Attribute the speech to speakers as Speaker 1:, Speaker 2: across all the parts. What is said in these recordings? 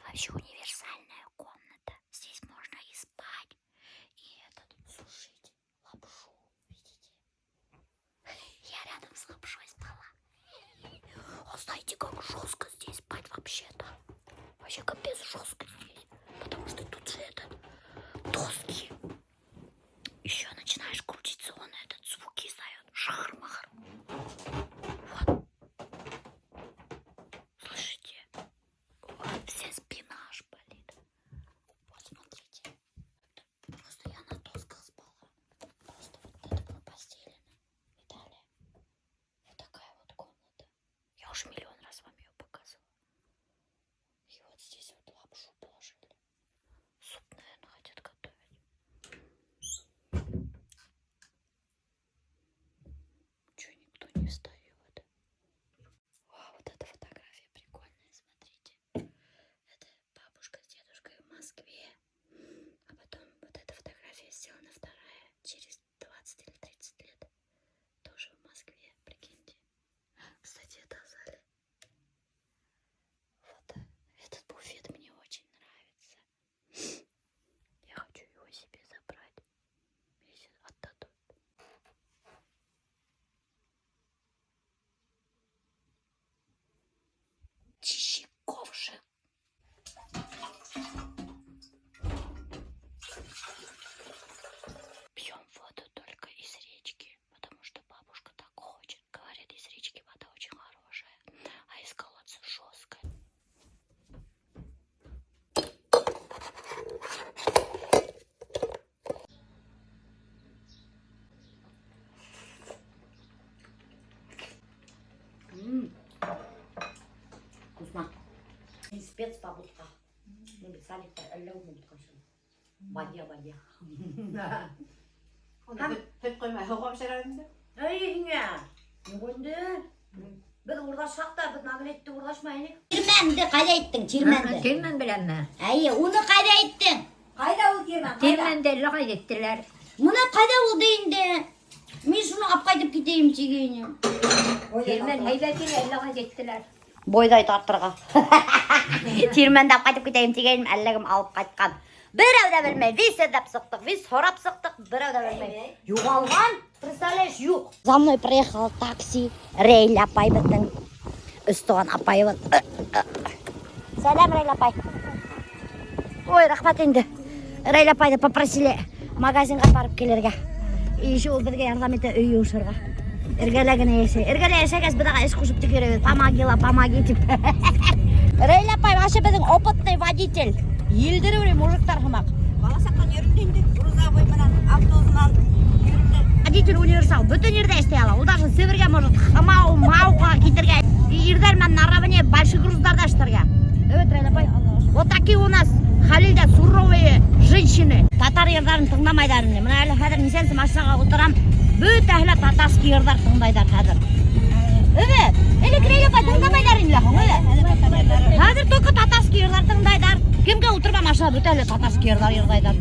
Speaker 1: вообще универсальная комната. Здесь можно и спать, и сушить лапшу. Видите? Я рядом с лапшой спала. А знаете, как жестко здесь спать вообще-то? Вообще капец жестко здесь. Потому что тут же доски. Еще начинаешь крутиться, он звуки издает. Шахр-махр. Вот. Слышите? Вот, вся спина аж болит. Вот, смотрите. Просто я на досках спала. Просто вот это было постелено. Видали? Вот такая вот комната. Я уже миллион раз вам ее показывала. И вот здесь вот лапшу положили. Суп, наверное, хотят готовить. Чего никто не встает? Вау, вот эта фотография прикольная, смотрите. Это бабушка с дедушкой в Москве. А потом вот эта фотография сделана вторая через 20 или 30 лет. Тоже в Москве, прикиньте. Кстати, это Азалия. Вот этот буфет мне очень нравится. Я хочу его себе забрать. Если отдадут. Чищи ковшик. Пьем воду только из речки, потому что бабушка так хочет. Говорит, из речки вода очень хорошая, а из колодца жесткая. Вкусно. Спец бабушка. Написали, воде.
Speaker 2: Да. Hep koymay, hava şerefinde.
Speaker 1: Әйіңе, нүгінді? Біз ұрдашақта, біз нағылетті ұрдашмайынық. Тирменді қайда айттың, тирменді?
Speaker 3: Тирмен білем мен.
Speaker 1: Әйе, оны қайда айттың? Қайда ол тирмен?
Speaker 3: Тирменде лағай еттілер.
Speaker 1: Мұны қайда ол дейінді? Мен шunu ап қайтып кетейім тегені.
Speaker 3: Тирмен хейбетілер лағай еттілер.
Speaker 1: Бойдай тартырға. Тирменді ап қайтып кетейім тегенім әлігім алып қайтқан. Біреу да білмей, вис әдіп сықтық, вис сорап сықтық, біреу да білмей. Юғалған, представляешь, юқ. За мной приехал такси, Рейля апай бітің. Үстіған апай вот. Сәлем, Рейля апай. Ой, рахмат енді. Рейля апайды попросили магазинға барып келерге. И еще ол бізге ярдам ете үй ұшырға. Иргелегіне есе. Иргеле есегес бідаға еш құшып түкереді. Помоги деп. Рейля апай, вообще біздің опытный водитель. Елдері өре мужиктар қымақ.
Speaker 2: Баласақтан еріндейді, грузовой менен, автобусынан ерінді.
Speaker 1: Водитель универсал, бүтін ерде істей ала. Ол даже Сібірге может қымау, мауға кетерге. Ердермен наравне большой груздарда штырге. Evet Рейля апай. Вот такие у нас Халилда суровые женщины. Татар ердарын тыңдамайдарын. Мына әлі хәдір несенсі машинаға отырам. Бүт әхлі татарский ердар тыңдайдар хәдір. Evet. Элек Рейля апай тыңдамайдарын ләхің, evet. Хәдір только татарский ердар тыңдайдар. Кемге отырба машина бүт әлі татарский ердар ердайдар.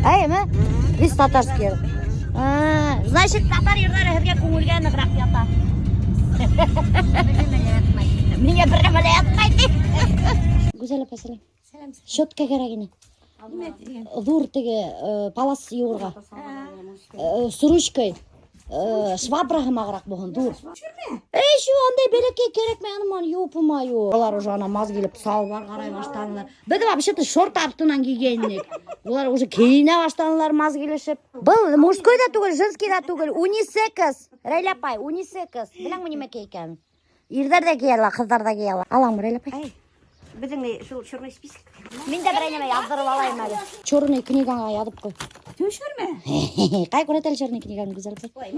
Speaker 1: Әй, ме? Біз татарский ердар. Значит, татар ердары хәзге көңілге нығырақ ята. Мене бір әмәлі ятмайды. Güzel апа, сәлем. Щетка керегіне. Дур теге палас юғырға. С ручкой. Швабраға мағырақ болған, дур. Шу, андай береке керек ме, аныман юпыма ю. Олар уже ана маз келіп салбар қарай баштанылар. Біді вообще-то шорт артынан кигенінек. Олар уже кейіне баштанылар маз келішіп. Бұл мужской да түгіл, женский да түгіл. Унисекс. Рейля апай, унисекс. Білің мұ неме кейкен? Ердер де кейала, қыздар да кейала. Алаң Рейля апай.
Speaker 2: Біздің черный список.
Speaker 1: Мен де бір әнеме яздырып алайым әлі. Черный книгаға ядып қой.
Speaker 2: Төшірме?
Speaker 1: Қай көрет әлі черный книганы güzel апай?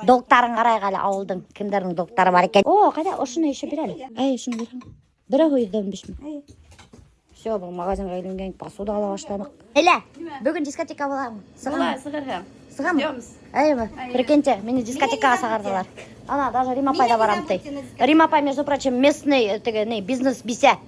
Speaker 1: Доктарын қарай қалі ауылдың. Кімдердің доктары бар екен. О, қайда, ұшыны еще бір әлі. Әй, ұшыны бір. Бірі қойдым бішмі. Все, бұл магазинға үйленген посуда ала баштадық. Еле, бүгін дискотека боламын. Сығам. Сығам? Әйбі, прикиньте, мені дискотекаға сағардылар. Ана, даже Рим апай да барам тей. Рим апай, между прочим, местный бизнес бисе.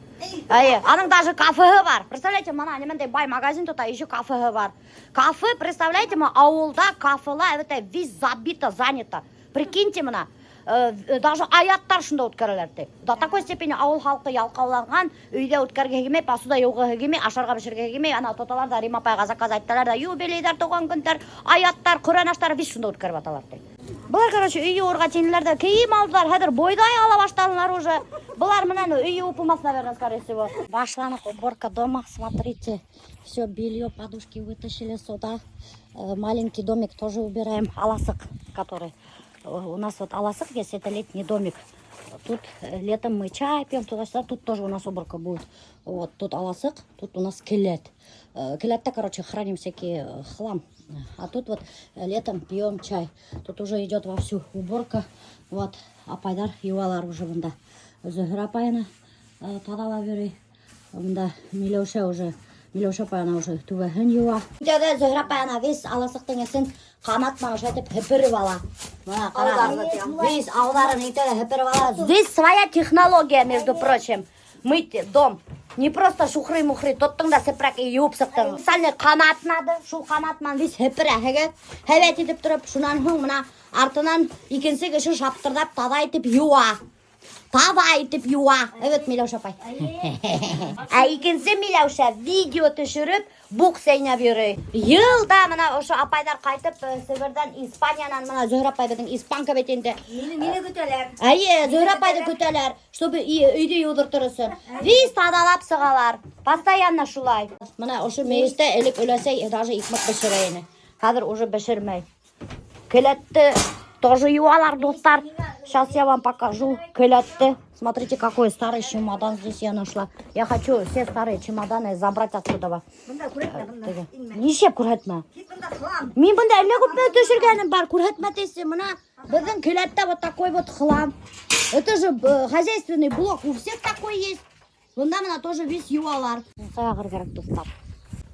Speaker 1: Аның даже кафеге бар. Представляете, мана немендей бай магазин тут, а еще кафеге бар. Кафе, представляете, ауылда кафела, это весь забито, занято. Прикиньте, мына. даже аяттар шында өткерелерді. До такой степени ауыл халқы ялқауланған, үйде өткерге келмей, посуда юғыға келмей, ашарға бішірге келмей, ана тоталар да Рим апайға заказ айттылар да, юбилейдер, туған күндер, аяттар, Құран аштар вис шында өткеріп аталарды. Бұлар, короче, үйі орға тенілерді кейім алдылар, хәдір бойдай ала башталынар уже. Бұлар мінен үйі упымас, наверное, скорее всего. Башланық уборка дома, смотрите, все белье, подушки вытащили сюда. Маленький домик тоже убираем, аласык, который... У нас вот аласык есть, это летний домик. Тут летом мы чай пьем туда-сюда, тут тоже у нас уборка будет. Вот, тут аласык, тут у нас келет. Келетта, короче, храним всякий хлам. А тут вот летом пьем чай. Тут уже идет вовсю уборка. Вот, апайдар юалар уже бында. Зөһрә апайны тазалап йөрөй. Бында Миләүшә уже, Миләүшә апайна уже түбәһен юа. Дәдә Зөһрә апайна весь аласыктың исен канатман уже итеп һепереп ала. Мына кара. Весь ауларын итеп һепереп ала. Здесь своя технология, между прочим. Мыть дом. Не просто шухры-мухры, тоттың да сепрак и юпсықтың. Сәлне қанат нады, шул қанатман весь һеперәһеге. Һәвәт итеп тұрып, шунан һуң мына артынан икенсе кеше шаптырдап таза итеп юа. Таза итеп юа. Evet Миләүшә апай. Ә икенсе Миләүшә видео төшереп, букс ойнап йөрөй. Елда мына ошо апайдар кайтып Севердән Испаниянан мына Зөһрә апай безнең испанка бит инде.
Speaker 3: Мине көтәләр.
Speaker 1: Әйе, Зөһрә апайды көтәләр, чтобы өйдә юдыртырсын. Вис тазалап сыгалар. Постоянно шулай. Мына ошо мейестә элек өләсәй даже икмәк пешерә ине. Хәзер уже пешермәй. Келәтте тоже юалар, достар. Сейчас я вам покажу келәтте. Смотрите, какой старый чемодан здесь я нашла. Я хочу все старые чемоданы забрать отсюда.
Speaker 3: Бunda күрәтмә, бunda.
Speaker 1: Нишеп күрһәтмә?
Speaker 3: Кит бunda хлам.
Speaker 1: Мин бында әллә күпме төшергәнем бар, күрһәтмә тисе. Мына безнең келәттә вот такой вот хлам. Это же хозяйственный блок, у всех такой есть. Бunda мына тоже весь юалар. Сагыр керек, достар.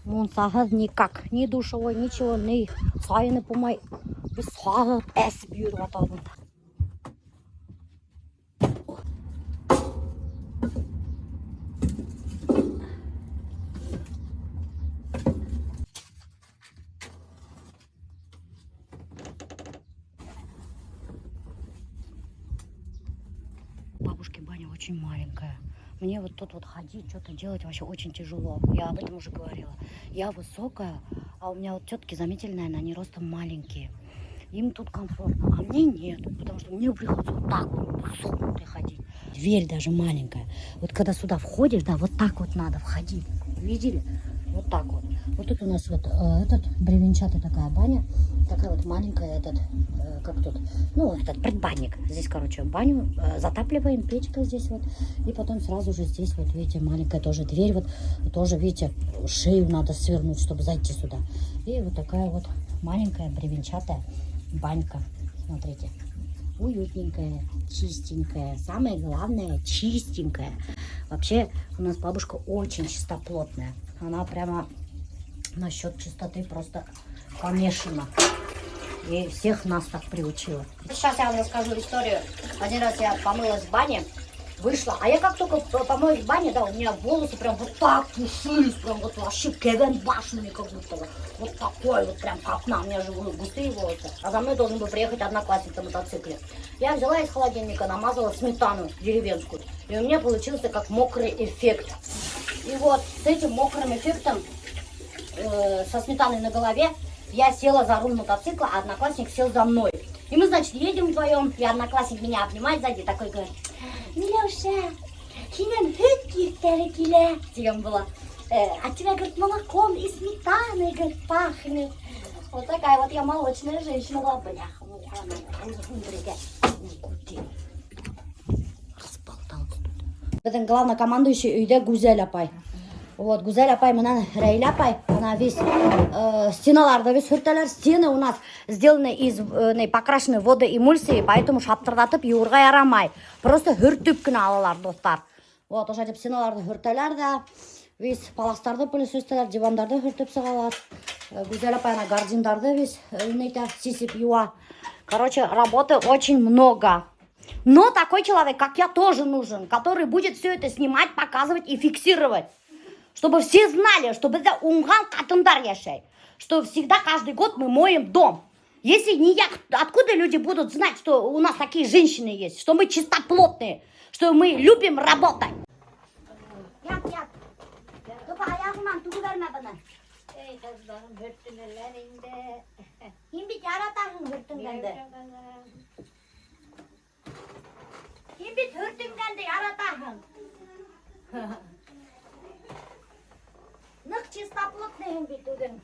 Speaker 1: Мунсагыз никак, ни душевой, ничего, ни сайыны булмай. Без сагып, әсеп йөрүп атабыз. Бабушки баня очень маленькая. Мне вот тут вот ходить, что-то делать вообще очень тяжело. Я об этом уже говорила. Я высокая, а у меня вот тетки, заметили, наверное, они ростом маленькие. Им тут комфортно, а мне нет, потому что мне приходится вот так вот согнутой ходить. Дверь даже маленькая. Вот когда сюда входишь, да, вот так вот надо входить. Видели? Вот так вот. Вот тут у нас вот этот бревенчатая такая баня. Такая вот маленькая, как тут, ну, этот предбанник. Здесь, короче, баню затапливаем, печка здесь вот. И потом сразу же здесь, вот, видите, маленькая тоже дверь. Вот тоже, видите, шею надо свернуть, чтобы зайти сюда. И вот такая вот маленькая бревенчатая банька. Смотрите. Уютненькая, чистенькая. Самое главное, чистенькая. Вообще, у нас бабушка очень чистоплотная. Она прямо насчет чистоты просто помешана. И всех нас так приучила. Сейчас я вам расскажу историю. Один раз я помылась в бане, вышла. А я как только помылась в бане, да, у меня волосы прям вот так пушились. Прям вот вообще Кевин Башман как будто. Вот такой вот прям копна. У меня же густые волосы. А за мной должен был приехать одноклассник на мотоцикле. Я взяла из холодильника, намазала сметану деревенскую. И у меня получился как мокрый эффект. И вот с этим мокрым эффектом, со сметаной на голове, я села за руль мотоцикла, а одноклассник сел за мной. И мы, значит, едем вдвоем, и одноклассник меня обнимает сзади, такой говорит: Милюша, синен хыт киттери киле. Тем было. От тебя, говорит, молоком и сметаной, говорит, пахнет. Вот такая вот я молочная женщина была, бляха. Разболталась тут. Это главнокомандующий үйде Гүзел апай. Вот, Гүзел апай менен Рейля апай, она весь стеналарды весь хүртәләр. Стены у нас сделаны из покрашены водоэмульсией, поэтому шаптырдатып юырга ярамай. Просто хүртүп кенә алалар, достар. Вот, ошо деп стеналарды хүртәләр да, весь паластарды пылесостәләр, дивандарды хүртүп сыгалар. Гүзел апай ана гардиндарды весь сисип юа. Короче, работы очень много. Но такой человек, как я, тоже нужен, который будет все это снимать, показывать и фиксировать. Чтобы все знали, чтобы это унган катындар яшай. Что всегда, каждый год мы моем дом. Если не я, откуда люди будут знать, что у нас такие женщины есть, что мы чистоплотные, что мы любим работать? Ят. Dur ayağımdan tutuverme bana.
Speaker 3: Ey kızlarım hırttın ellerinde.
Speaker 1: Kim bir yaratan hırtından da. Kim bir hırtından da yaratan. Nık чистоплотный bir tudun.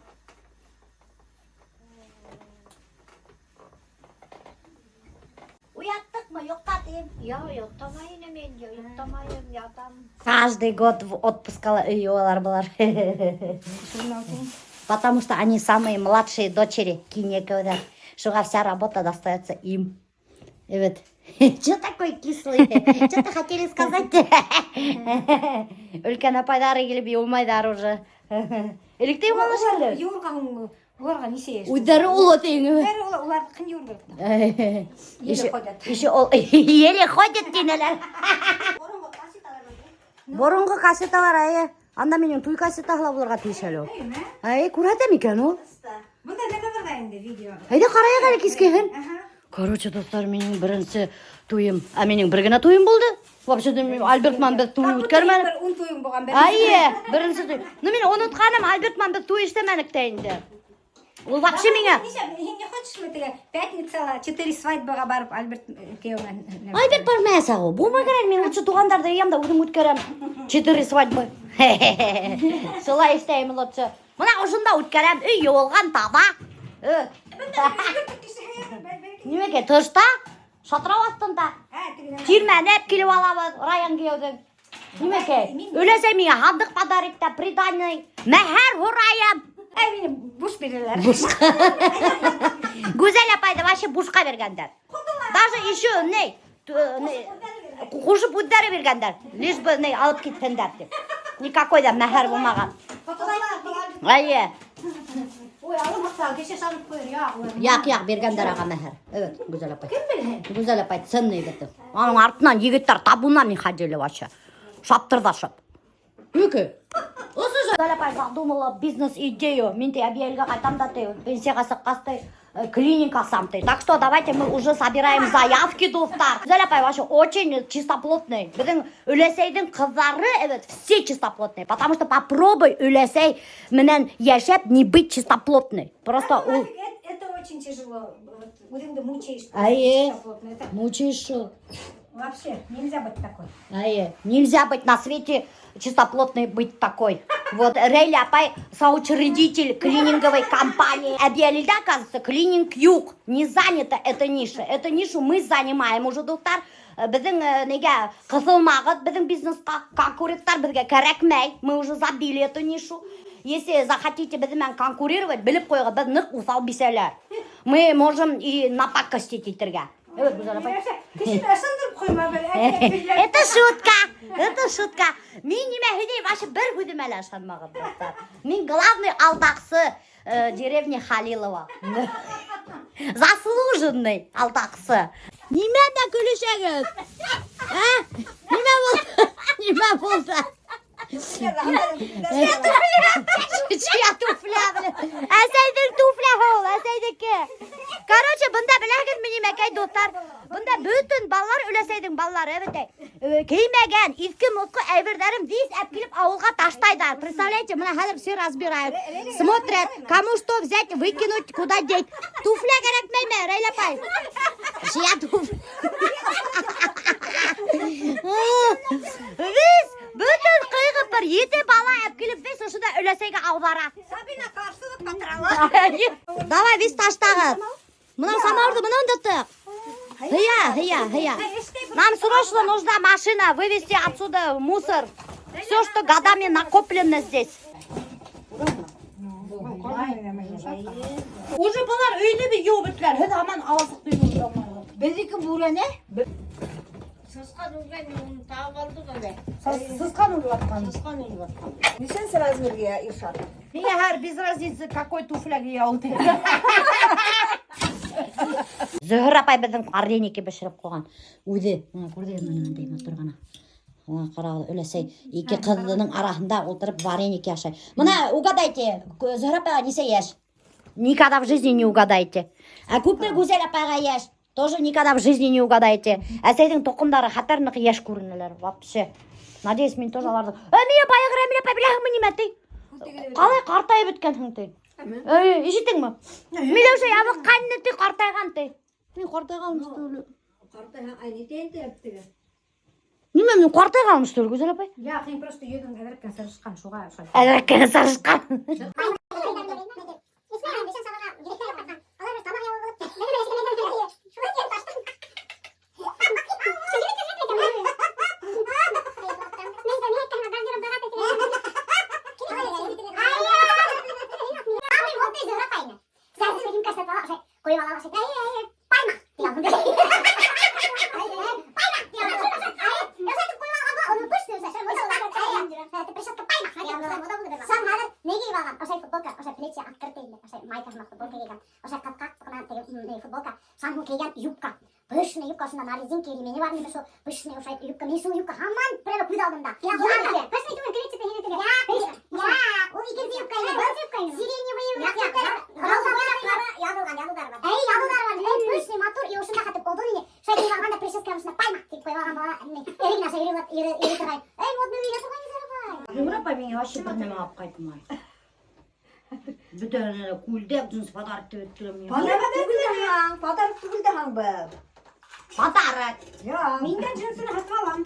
Speaker 1: Uyattık mı? Yok katayım.
Speaker 3: Ya yottamayın hemen diyor. Yottamayın yatam.
Speaker 1: Каждый год в отпуск олар. Потому что они самые младшие дочери Кинековда. Шуга вся работа достается им. И вот, что такой кислый? Что-то хотели сказать? Үлкен апайлары келіп еумайдар уже. Иліктей болашылы?
Speaker 2: Юрган оларға не істейсіз?
Speaker 1: Уйдары ұлы теңі.
Speaker 2: Оларды қын юрган. Еле ходят.
Speaker 1: Еле ходят дейнелер. Бұрынғы кассеталар айы. Анда менің туй кассетағыла бұларға тейшелі. Ай, көрәді екен ол?
Speaker 2: Бұнда не қадырда енді видео?
Speaker 1: Айда қарая қары кескеген. Короче, достар, менің бірінші туйым. Менің бір гана туйым болды. Вообще-то Альберт Манбет туй өткермені.
Speaker 2: Бір ұн тойың болған бәрі.
Speaker 1: Айе, бірінші туй. Ну, мен ұнытқаным Альберт Манбет туй іштемәнікті енді. Ол вообще меня...
Speaker 2: Не хочешь мы тебе пятница 4 свадьбаға барып Альберт күйеуімен?
Speaker 1: Альберт бармайса ғой. Болмай керен, мен лучше туғандарды ем да өзім өткерем. 4 свадьбы. Солай істеймін лучше. Мына ұшында өткерем, үй олған таба. Немеге, тышта, шатырау астында. Тирменеп келіп алабыз, район күйеудің. Немеге, өлесе менге хандық подарикта, приданный, мәхәр хұрайым.
Speaker 2: Ай, мені буш берілер.
Speaker 1: Бушқа. Güzel апайды вообще бушқа бергендер. Даже еще не, хуже буддары бергендер. Лишь бы не алып кеткендер деп. Никакой да мәхәр болмаған. Айе.
Speaker 2: Ой, алымақсал, кеше шанып қойыр, я.
Speaker 1: Яқ бергендер аға мәхәр. Evet, güzel апай. Güzel апай, ценный бетті. Оның артынан егеттер табуына мен ходили вообще. Шаптырдашып. Үкі. Güzel апай задумала бизнес-идею. Мен те объявление қайтам да те, пенсияға сыққастай клининг асам те. Так что давайте мы уже собираем заявки, достар. Güzel апай вообще очень чистоплотный. Біздің үлесейдің қыздары, evet, все чистоплотные. Потому что попробуй үлесей менен яшеп не быть чистоплотной. Просто у...
Speaker 2: Это очень тяжело. Өзіңді мучаешь.
Speaker 1: Айе, мучаешь.
Speaker 2: Вообще, нельзя быть такой.
Speaker 1: Айе, нельзя быть на свете чистоплотной быть такой. Вот Рейли апай, соучредитель клининговой компании, объявили, да, оказывается, клининг юг. Не занята эта ниша. Эту нишу мы занимаем уже, доктор. Біздің неге қысылмағыз, біздің бизнесқа конкуренттар бізге керекмей. Мы уже забили эту нишу. Если захотите біздімен конкурировать, біліп қойға, біз нық усал беселер. Мы можем и нападка стеть итерге. Evet, güzel апай. Это шутка. Мен неме хидей ваши бір хүдім әлі ашанмағым. Мен главный алдақсы деревни Халилова. Заслуженный алдақсы. Неме да күлішегіз? Неме болды? Чья туфля, блин? Әсәйдің туфля ол, әсәйдікі. Короче, бұнда біләгіз менің әкей достар. Бұнда бүтін балалар үлесейдің балалары, evet. Кеймеген, искі мұсқы әйбірдерім виз әпкіліп ауылға таштайдар. Представляете, мына хәзір все разбирают. Смотрят, кому что взять, выкинуть, куда деть. Туфля керекмейме, Рейля апай. Чья туфля? Виз бүтін қиғып бір еті бала әпкіліп виз ұшыда үлесейге аудара.
Speaker 2: Сабина қарсылық патралы.
Speaker 1: Давай виз таштағыз. Мынау самауырды мынау ұндаттық. Хыя. Нам срочно нужна машина вывести отсюда мусор. Все, что годами накоплено здесь. Уже бұлар өйді бі еу бітлер. Хеді аман аласық деймін.
Speaker 2: Біздікі бұра не?
Speaker 3: Сысқан үлген оны тағып алдық әлі.
Speaker 1: Сысқан ұлғатқан.
Speaker 2: Нешенсі размерге Иршат?
Speaker 1: Мне без разницы, какой туфляг я олды. Зөһір апай біздің аренеке бішіріп қойған. Өйді, көрдегі мынандай тұрғана. Қарағылы өлесей, екі қыздының арасында отырып варенеке ашай. Мына, угадайте, Зөһір апайға несе еш? никогда в жизни не угадаете. А көпне Гүзел апайға еш, тоже никогда в жизни не угадаете. Әсейдің тоқымдары хатарнық еш көрінелер, вообще. Надеюсь, мен тоже аларды. Мия баяғы Рәмиле апай біләғің мені мәтей. Қалай қартайып өткенсің тей. Ешеттің ме? Милеуші, ябы қайны тей қартайған тей. Мен қартайғанмыз төлі.
Speaker 2: Қартайған айны тейін тейіптігі.
Speaker 1: Неме, мен қартайғанмыз төлі, Гүзел апай?
Speaker 3: Я, қиын просто едің әдіріккен сарышқан шуға.
Speaker 1: Әдіріккен сарышқан. Пышная юбка, осында на резинке или мене бар неме шо пышная ушай юбка, мен сол юбка хаман прямо күйді алдым да. Пышная юбка келет тебе, не ол егерде юбка емес, сиреневый ядылдар бар. Пышный мотор, и осында қатып қолды нене, шай күйіп алғанда прическа осында пайма деп қойып алған бала, ерегін аша ере тұрайын. Модный үйде тұрған езер бар. Апай менге вообще бір неме алып қайтмай. Бүтін көлдеп, жүнс подарок деп өттірем.
Speaker 2: Подарок түгілді хаң бір.
Speaker 1: Подарок.
Speaker 2: Менен жынсыны хатып алам.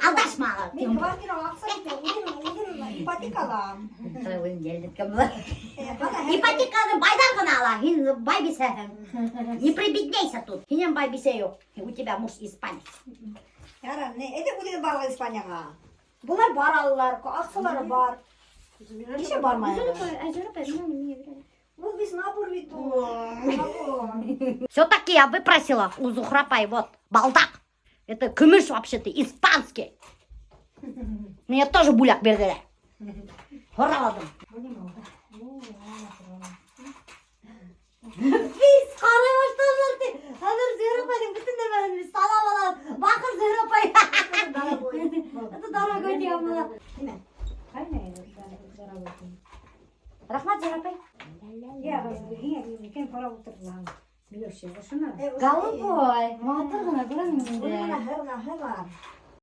Speaker 1: Алдашмағы.
Speaker 2: Мен квартираға ақсайды, ипотека алам.
Speaker 1: Ипотеканы байдан ғана ала, сен бай бисәһің. Не прибедняйся тут. Сенен бай бисе жоқ. У тебя муж испанец.
Speaker 2: Ярам, не, эде будем барға Испанияға. Бұлар бар алылар, ақсылары бар. Неше бармайға? Вот без набор виту.
Speaker 1: Все-таки я выпросила у Зухрапай, вот, балдак. Это кумыш вообще-то, испанский. Мне тоже буляк берділер. Хораладым. Biz qaraya başladılar ki. Hazır Zührapay'ın bütün demelerini salam alalım. Bakın Zührapay. Это дорогой диамна. Рахмат Зührapay. Голубой. Матыр ғана көрем менде.
Speaker 2: Hırna.